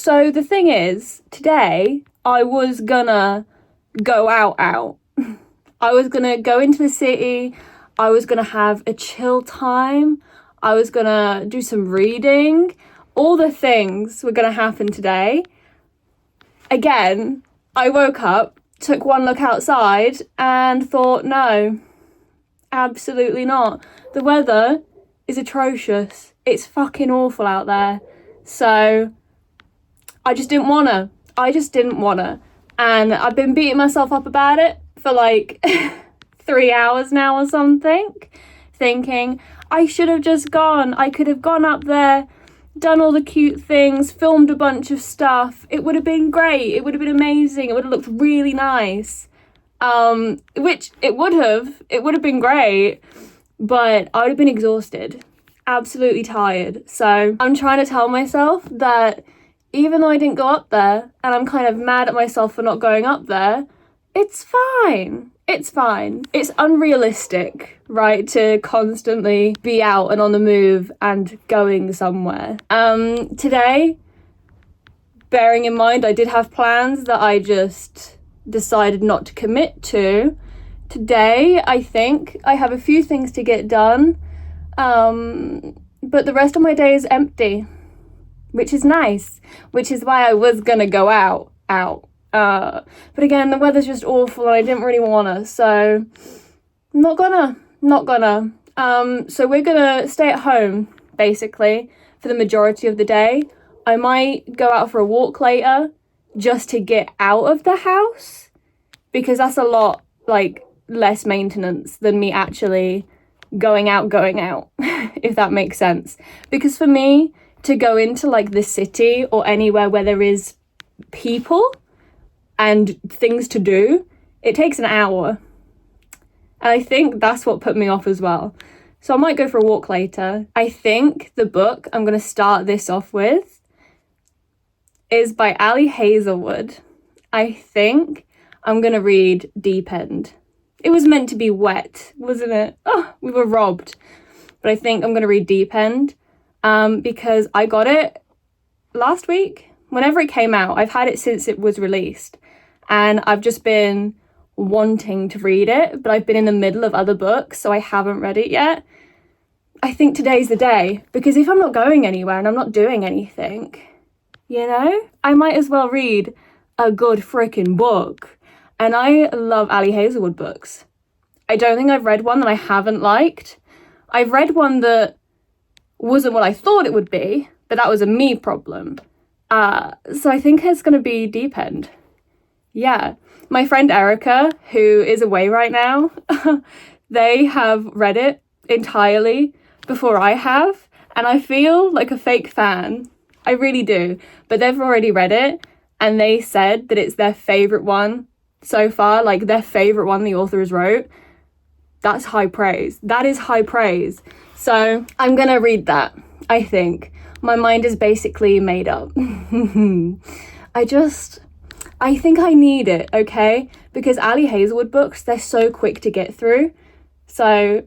So the thing is, today I was gonna go out. I was gonna go into the city. I was gonna have a chill time. I was gonna do some reading. All the things were gonna happen today. Again, I woke up, took one look outside and thought, no, absolutely not. The weather is atrocious. It's fucking awful out there. So I just didn't wanna. And I've been beating myself up about it for like 3 hours now or something, thinking I should have just gone. I could have gone up there, done all the cute things, filmed a bunch of stuff. It would have been great. It would have been amazing. It would have looked really nice. Which it would have been great, but I would have been exhausted, absolutely tired. So I'm trying to tell myself that even though I didn't go up there and I'm kind of mad at myself for not going up there, it's fine. It's fine. It's unrealistic, right, to constantly be out and on the move and going somewhere. Today, bearing in mind I did have plans that I just decided not to commit to. Today, I think I have a few things to get done, but the rest of my day is empty, which is nice, which is why I was gonna go out. But again, the weather's just awful and I didn't really wanna, so not gonna. So we're gonna stay at home, basically, for the majority of the day. I might go out for a walk later, just to get out of the house, because that's a lot, like, less maintenance than me actually going out, if that makes sense. Because for me, to go into, like, the city or anywhere where there is people and things to do, it takes an hour. And I think that's what put me off as well. So I might go for a walk later. I think the book I'm going to start this off with is by Ali Hazelwood. I think I'm going to read Deep End. It was meant to be wet, wasn't it? Oh, we were robbed. But I think I'm going to read Deep End because I got it last week. Whenever it came out, I've had it since it was released. And I've just been wanting to read it, but I've been in the middle of other books, so I haven't read it yet. I think today's the day, because if I'm not going anywhere and I'm not doing anything, you know, I might as well read a good freaking book. And I love Ali Hazelwood books. I don't think I've read one that I haven't liked. I've read one that wasn't what I thought it would be, but that was a me problem. So I think it's going to be Deep End. Yeah. My friend Erica, who is away right now, they have read it entirely before I have, and I feel like a fake fan. I really do. But they've already read it, and they said that it's their favourite one so far, like their favourite one the author has wrote. That's high praise. That is high praise. So I'm going to read that, I think. My mind is basically made up. I think I need it, okay? Because Ali Hazelwood books, they're so quick to get through. So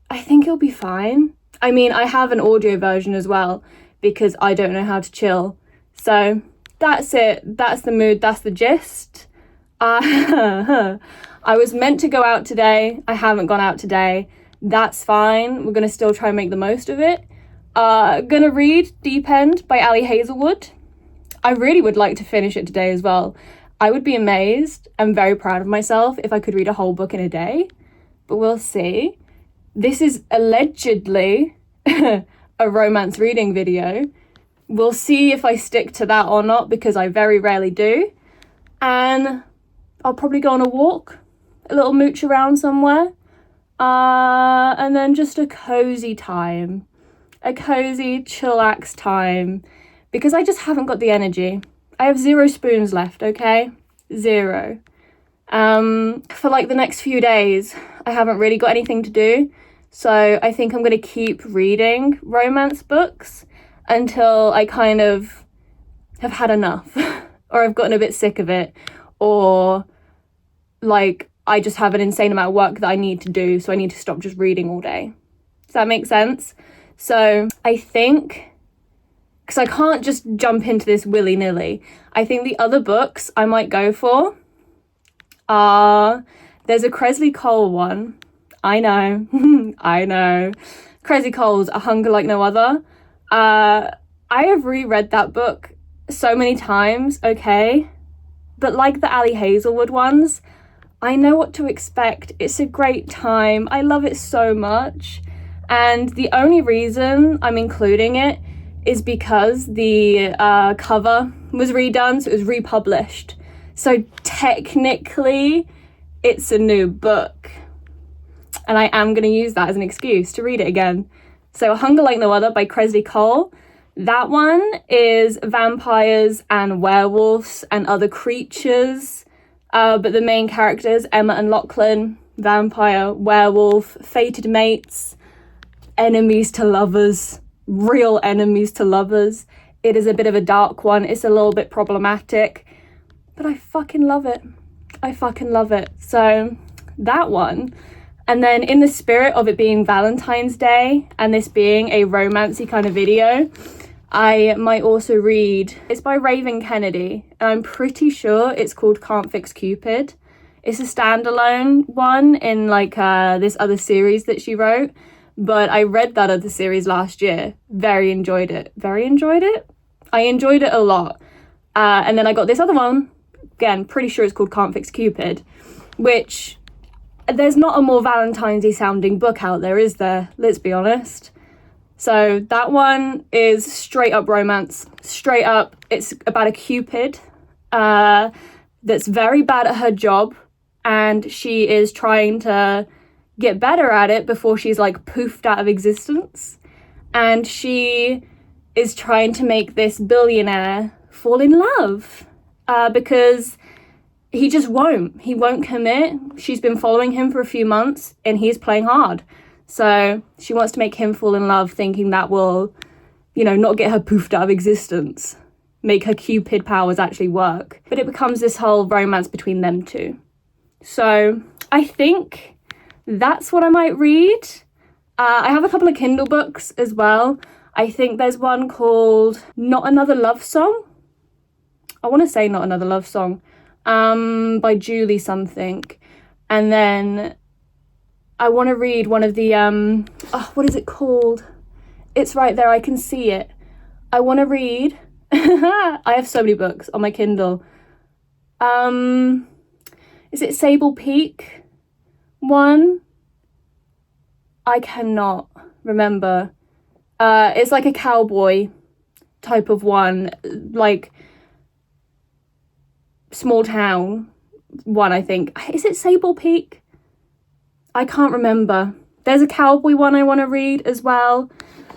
I think it'll be fine. I mean, I have an audio version as well because I don't know how to chill. So that's it. That's the mood. That's the gist. I was meant to go out today. I haven't gone out today. That's fine. We're going to still try and make the most of it. Gonna read Deep End by Ali Hazelwood. I really would like to finish it today as well. I would be amazed and very proud of myself if I could read a whole book in a day, but we'll see. This is allegedly a romance reading video. We'll see if I stick to that or not, because I very rarely do. And I'll probably go on a walk, a little mooch around somewhere, and then just a cozy time, a cozy chillax time, because I just haven't got the energy. I have 0 spoons left, okay? 0. For like the next few days, I haven't really got anything to do. So I think I'm going to keep reading romance books until I kind of have had enough or I've gotten a bit sick of it, or like I just have an insane amount of work that I need to do. So I need to stop just reading all day. Does that make sense? So I think because I can't just jump into this willy-nilly. I think the other books I might go for are, there's a Kresley Cole one. I know, I know. Kresley Cole's A Hunger Like No Other. I have reread that book so many times, okay? But like the Ali Hazelwood ones, I know what to expect. It's a great time. I love it so much. And the only reason I'm including it is because the cover was redone, so it was republished. So technically, it's a new book. And I am going to use that as an excuse to read it again. So A Hunger Like No Other by Kresley Cole. That one is vampires and werewolves and other creatures. But the main characters, Emma and Lachlan, vampire, werewolf, fated mates, enemies to lovers, real enemies to lovers. It is a bit of a dark one. It's a little bit problematic, but I fucking love it. I fucking love it. So that one. And then in the spirit of it being Valentine's Day and this being a romancy kind of video, I might also read, it's by Raven Kennedy, and I'm pretty sure it's called Can't Fix Cupid. It's a standalone one in like this other series that she wrote, but I read that other series last year. Very enjoyed it. I enjoyed it a lot. And then I got this other one, again, pretty sure it's called Can't Fix Cupid, which there's not a more Valentine's-y sounding book out there, is there? Let's be honest. So that one is straight up romance, straight up. It's about a Cupid that's very bad at her job, and she is trying to get better at it before she's like poofed out of existence. And she is trying to make this billionaire fall in love because he just won't. He won't commit. She's been following him for a few months and he's playing hard. So she wants to make him fall in love, thinking that will, you know, not get her poofed out of existence, make her Cupid powers actually work. But it becomes this whole romance between them two. So I think that's what I might read. I have a couple of Kindle books as well. I think there's one called Not Another Love Song. I want to say Not Another Love Song, by Julie something. And then I want to read one of the, what is it called? It's right there, I can see it. I want to read, I have so many books on my Kindle. Is it Sable Peak one? I cannot remember. It's like a cowboy type of one, like small town one, I think. Is it Sable Peak? I can't remember. There's a cowboy one I want to read as well.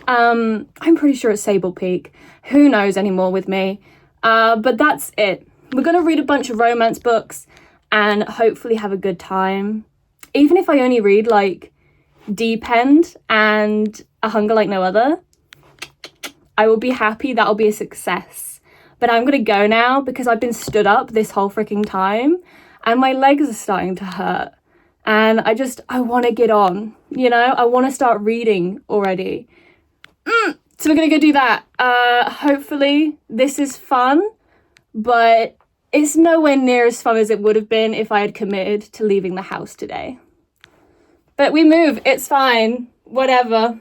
I'm pretty sure it's Sable Peak. Who knows anymore with me? But that's it. We're going to read a bunch of romance books and hopefully have a good time. Even if I only read like Deep End and A Hunger Like No Other, I will be happy. That'll be a success. But I'm going to go now because I've been stood up this whole freaking time and my legs are starting to hurt. And I want to get on, you know? I want to start reading already. So we're going to go do that. Hopefully this is fun, but it's nowhere near as fun as it would have been if I had committed to leaving the house today. But we move. It's fine. Whatever.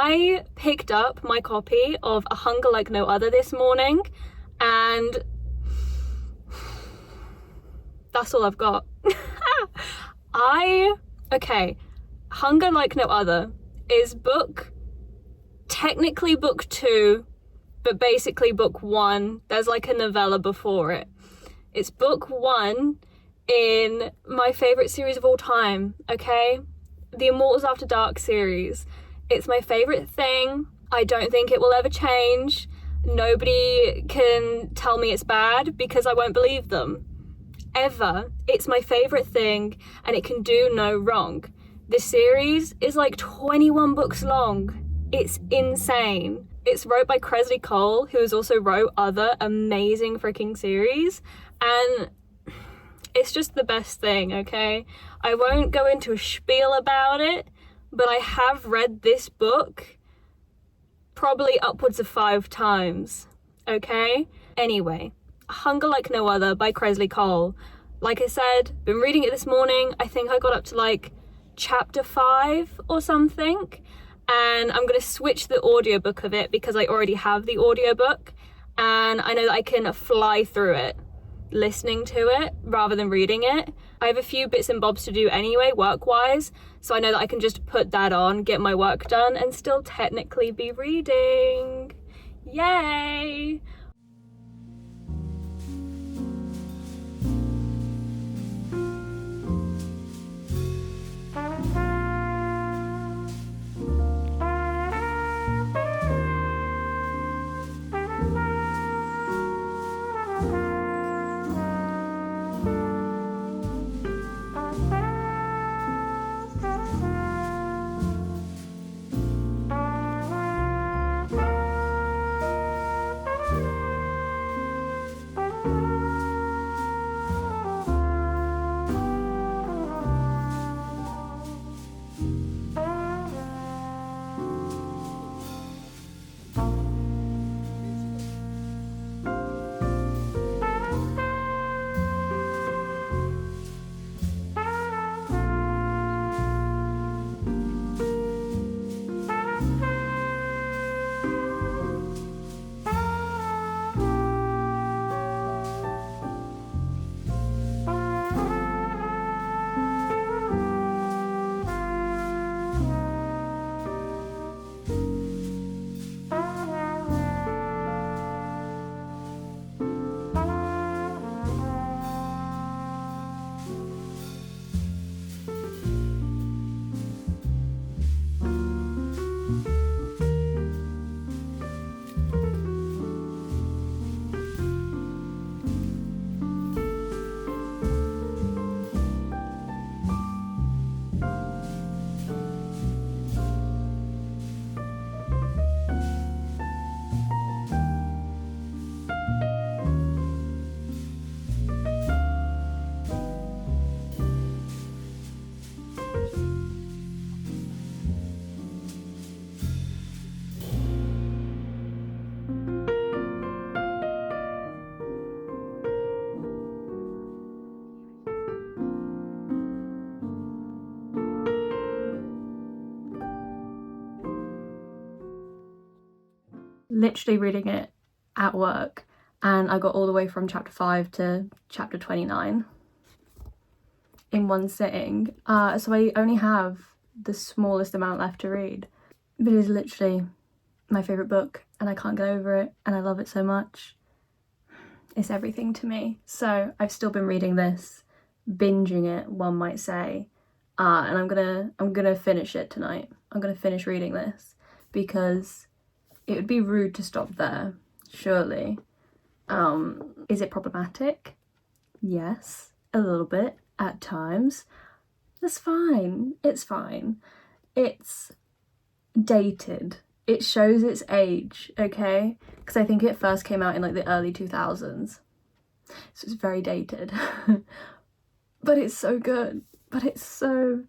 I picked up my copy of A Hunger Like No Other this morning, and that's all I've got. Okay, Hunger Like No Other is technically book 2, but basically book 1. There's like a novella before it. It's book 1 in my favourite series of all time, okay? The Immortals After Dark series. It's my favourite thing. I don't think it will ever change. Nobody can tell me it's bad because I won't believe them. Ever. It's my favourite thing and it can do no wrong. This series is like 21 books long. It's insane. It's wrote by Cresley Cole, who has also wrote other amazing freaking series, and it's just the best thing, okay? I won't go into a spiel about it, but I have read this book probably upwards of 5 times, okay? Anyway, Hunger Like No Other by Cresley Cole. Like I said, been reading it this morning. I think I got up to like chapter 5 or something, and I'm going to switch the audiobook of it because I already have the audiobook, and I know that I can fly through it listening to it rather than reading it. I have a few bits and bobs to do anyway, work-wise, so I know that I can just put that on, get my work done, and still technically be reading. Yay! Literally reading it at work, and I got all the way from chapter 5 to chapter 29 in one sitting, so I only have the smallest amount left to read, but it is literally my favourite book and I can't get over it, and I love it so much. It's everything to me. So I've still been reading this, binging it, one might say, and I'm gonna finish it tonight. I'm gonna finish reading this because it would be rude to stop there, surely. Is it problematic? Yes, a little bit at times. That's fine. It's fine. It's dated. It shows its age, okay? Because I think it first came out in like the early 2000s. So it's very dated. But it's so good. But it's so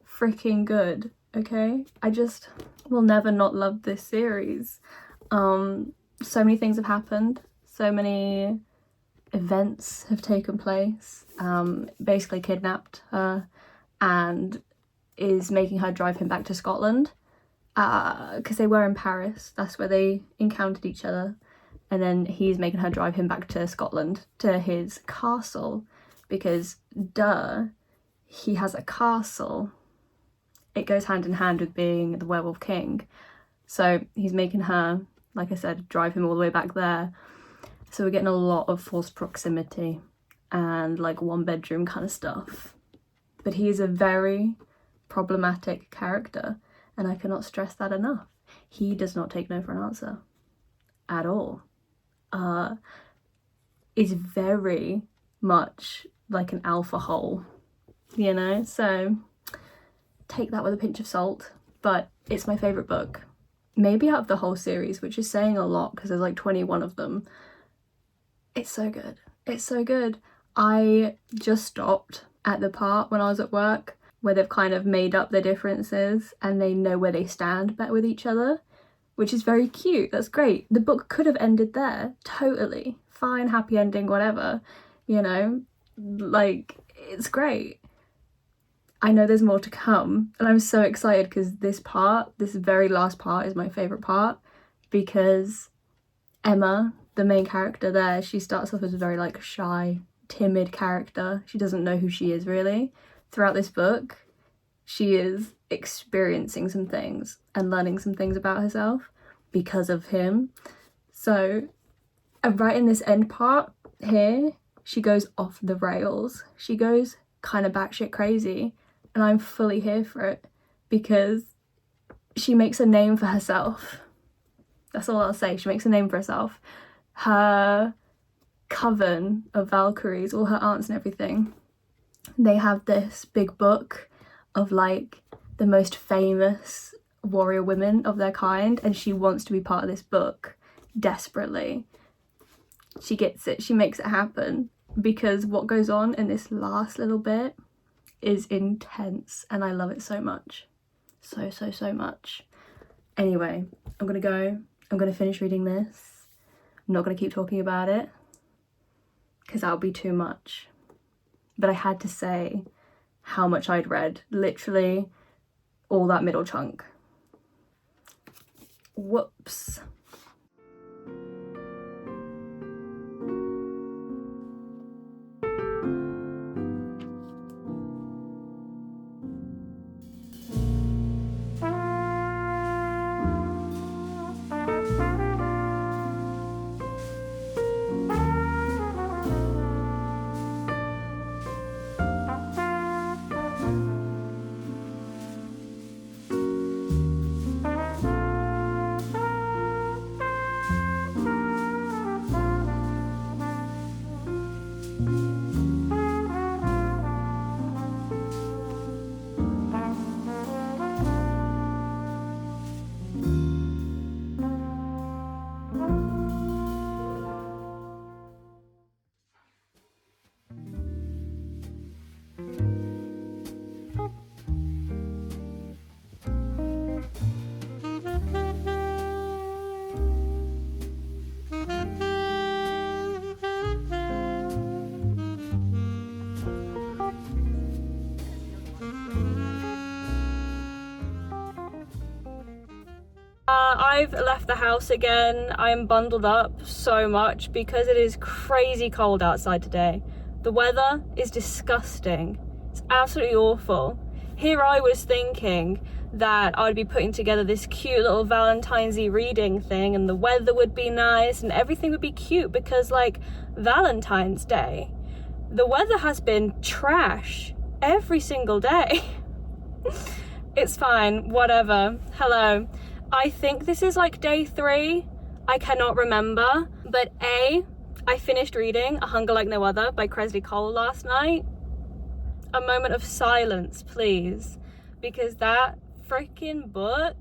freaking good, okay? I just will never not love this series. So many things have happened. So many events have taken place. Basically kidnapped her and is making her drive him back to Scotland. because they were in Paris. That's where they encountered each other. And then he's making her drive him back to Scotland, to his castle, because duh, he has a castle. It goes hand in hand with being the werewolf king. So he's making her, like I said, drive him all the way back there. So we're getting a lot of forced proximity and like one bedroom kind of stuff. But he is a very problematic character, and I cannot stress that enough. He does not take no for an answer at all. Is very much like an alpha hole, you know? So take that with a pinch of salt, but it's my favourite book. Maybe out of the whole series, which is saying a lot because there's like 21 of them. It's so good. It's so good. I just stopped at the part when I was at work where they've kind of made up their differences and they know where they stand better with each other, which is very cute. That's great. The book could have ended there. Totally. Fine, happy ending, whatever. You know, like, it's great. I know there's more to come, and I'm so excited because this very last part is my favourite part, because Emma, the main character there, she starts off as a very like shy, timid character. She doesn't know who she is really. Throughout this book, she is experiencing some things and learning some things about herself because of him. So right in this end part here, she goes off the rails. She goes kind of batshit crazy, and I'm fully here for it because she makes a name for herself. That's all I'll say. She makes a name for herself. Her coven of Valkyries, all her aunts and everything, they have this big book of like the most famous warrior women of their kind, and she wants to be part of this book desperately. She gets it, she makes it happen, because what goes on in this last little bit is intense and I love it so much. So much. Anyway, I'm gonna finish reading this. I'm not gonna keep talking about it because that'll be too much. But I had to say how much I'd read, literally all that middle chunk. Whoops. I've left the house again. I am bundled up so much because it is crazy cold outside today. The weather is disgusting. It's absolutely awful. Here I was thinking that I'd be putting together this cute little Valentine's-y reading thing, and the weather would be nice and everything would be cute because, like, Valentine's Day, the weather has been trash every single day. It's fine, whatever. Hello. I think this is like day 3. I cannot remember. But I finished reading A Hunger Like No Other by Cresley Cole last night. A moment of silence, please. Because that freaking book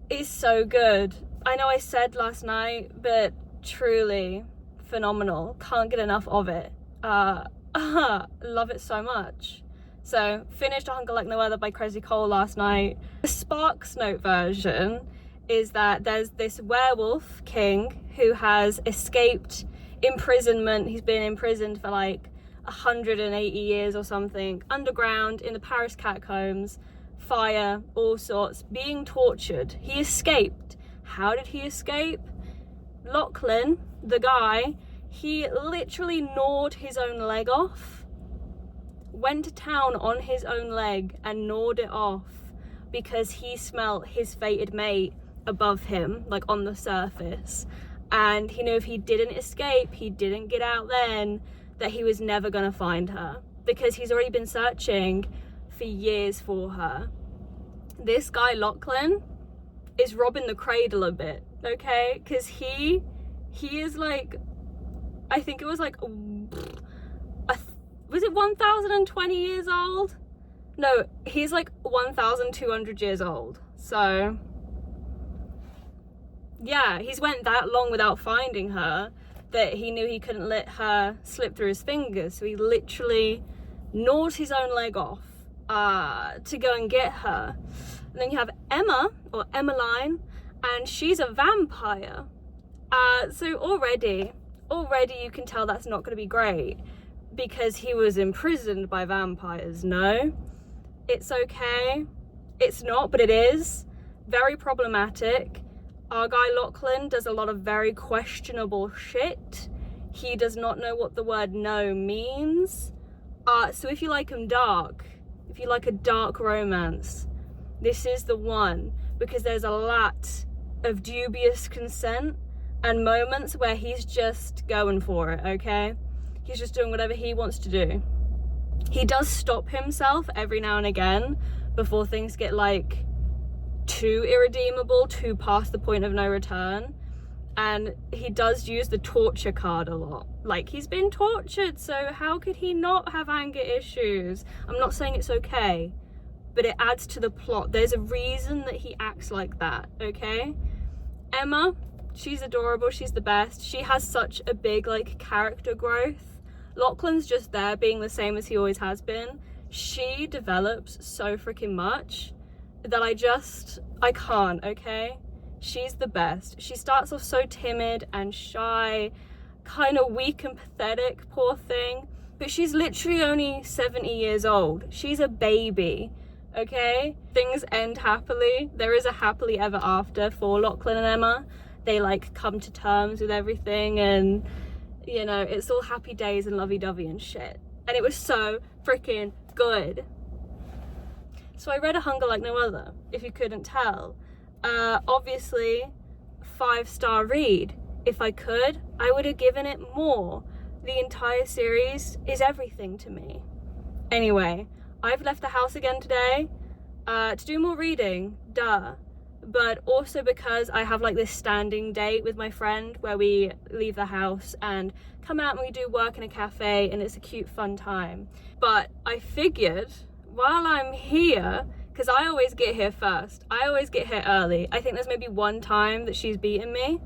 is so good. I know I said last night, but truly phenomenal. Can't get enough of it. Love it so much. So, finished A Hunger Like No Other by Cresley Cole last night. The Sparks Note version is that there's this werewolf king who has escaped imprisonment. He's been imprisoned for like 180 years or something, underground in the Paris catacombs fire, all sorts, being tortured. He escaped. How did he escape? Lachlan, the guy, he literally gnawed his own leg off. Went to town on his own leg and gnawed it off because he smelt his fated mate above him, like on the surface. And he knew if he didn't escape, he didn't get out then, that he was never gonna find her, because he's already been searching for years for her. This guy, Lachlan, is robbing the cradle a bit, okay? Because he is like, I think it was like, was it 1,020 years old? No, he's like 1,200 years old. So yeah, he's went that long without finding her that he knew he couldn't let her slip through his fingers. So he literally gnawed his own leg off to go and get her. And then you have Emma, or Emmeline, and she's a vampire. So already you can tell that's not going to be great, because he was imprisoned by vampires. No, it's okay. It's not, but it is. Very problematic. Our guy Lachlan does a lot of very questionable shit. He does not know what the word no means. So if you like him dark, if you like a dark romance, this is the one, because there's a lot of dubious consent and moments where he's just going for it, okay? He's just doing whatever he wants to do. He does stop himself every now and again before things get like too irredeemable, too past the point of no return. And he does use the torture card a lot. Like, he's been tortured, so how could he not have anger issues? I'm not saying it's okay, but it adds to the plot. There's a reason that he acts like that, okay? Emma, she's adorable, she's the best. She has such a big like character growth. Lachlan's just there being the same as he always has been. She develops so freaking much that I can't, okay? She's the best. She starts off so timid and shy, kind of weak and pathetic, poor thing, but she's literally only 70 years old. She's a baby, okay? Things end happily. There is a happily ever after for Lachlan and Emma. They like come to terms with everything, and you know, it's all happy days and lovey-dovey and shit. And it was so freaking good. So I read A Hunger Like No Other, if you couldn't tell. Obviously, 5-star read. If I could, I would have given it more. The entire series is everything to me. Anyway, I've left the house again today to do more reading, duh. But also because I have like this standing date with my friend where we leave the house and come out and we do work in a cafe, and it's a cute, fun time. But I figured, while I'm here, because I always get here first, I always get here early. I think there's maybe one time that she's beaten me.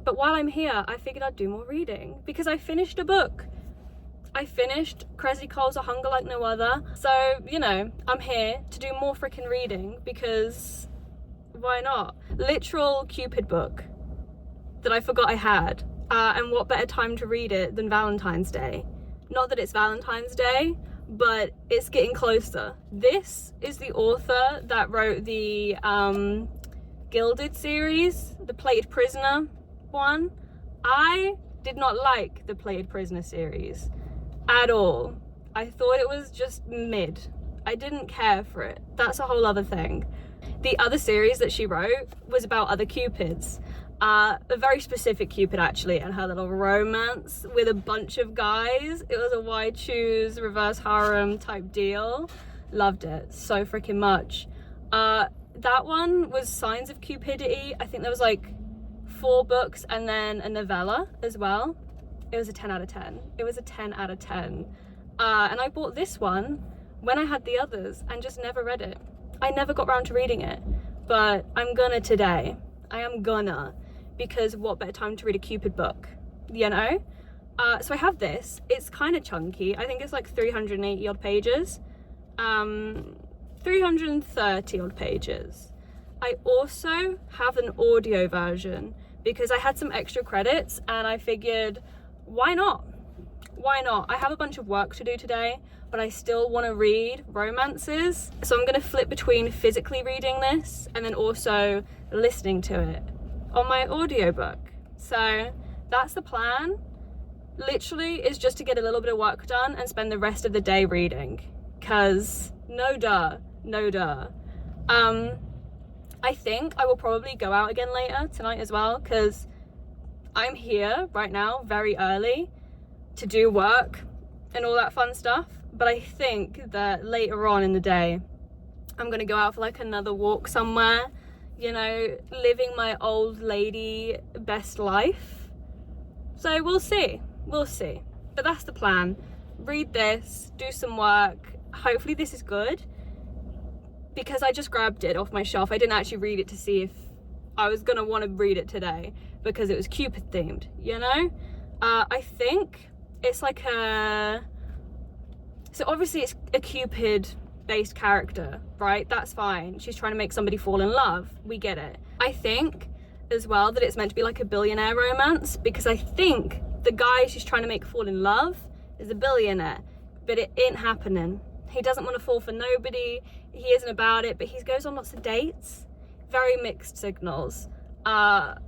But while I'm here, I figured I'd do more reading, because I finished a book. I finished Cressie Cole's A Hunger Like No Other. So, you know, I'm here to do more freaking reading, because why not? Literal Cupid book that I forgot I had. And what better time to read it than Valentine's Day? Not that it's Valentine's Day, but it's getting closer. This is the author that wrote the Gilded series, the Plated Prisoner one. I did not like the Plated Prisoner series at all. I thought it was just mid. I didn't care for it. That's a whole other thing. The other series that she wrote was about other Cupids. A very specific Cupid actually, and her little romance with a bunch of guys. It was a why choose reverse harem type deal. Loved it so freaking much. That one was Signs of Cupidity. I think there was like 4 books and then a novella as well. It was a 10 out of 10. It was a 10 out of 10. And I bought this one when I had the others and just never read it. I never got around to reading it, but I'm gonna today. I am gonna, because what better time to read a Cupid book, you know? So I have this. It's kind of chunky. I think it's like 380 odd pages. 330 odd pages. I also have an audio version because I had some extra credits and I figured, why not? why not? I have a bunch of work to do today, but I still want to read romances. So I'm going to flip between physically reading this and then also listening to it on my audiobook. So that's the plan. Literally is just to get a little bit of work done and spend the rest of the day reading. Cause no duh. I think I will probably go out again later tonight as well, because I'm here right now very early to do work and all that fun stuff. But I think that later on in the day, I'm gonna go out for like another walk somewhere, you know, living my old lady best life. So we'll see. But that's the plan. Read this, do some work. Hopefully this is good, because I just grabbed it off my shelf. I didn't actually read it to see if I was gonna want to read it today, because it was Cupid themed, you know? I think it's like so obviously it's a Cupid based character, right? That's fine. She's trying to make somebody fall in love. We get it. I think as well that it's meant to be like a billionaire romance, because I think the guy she's trying to make fall in love is a billionaire, but it ain't happening. He doesn't want to fall for nobody. He isn't about it, but he goes on lots of dates. Very mixed signals. But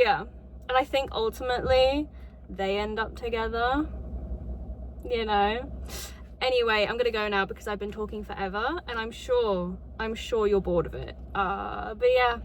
yeah, and I think ultimately they end up together, you know? Anyway, I'm gonna go now because I've been talking forever and I'm sure you're bored of it. But yeah.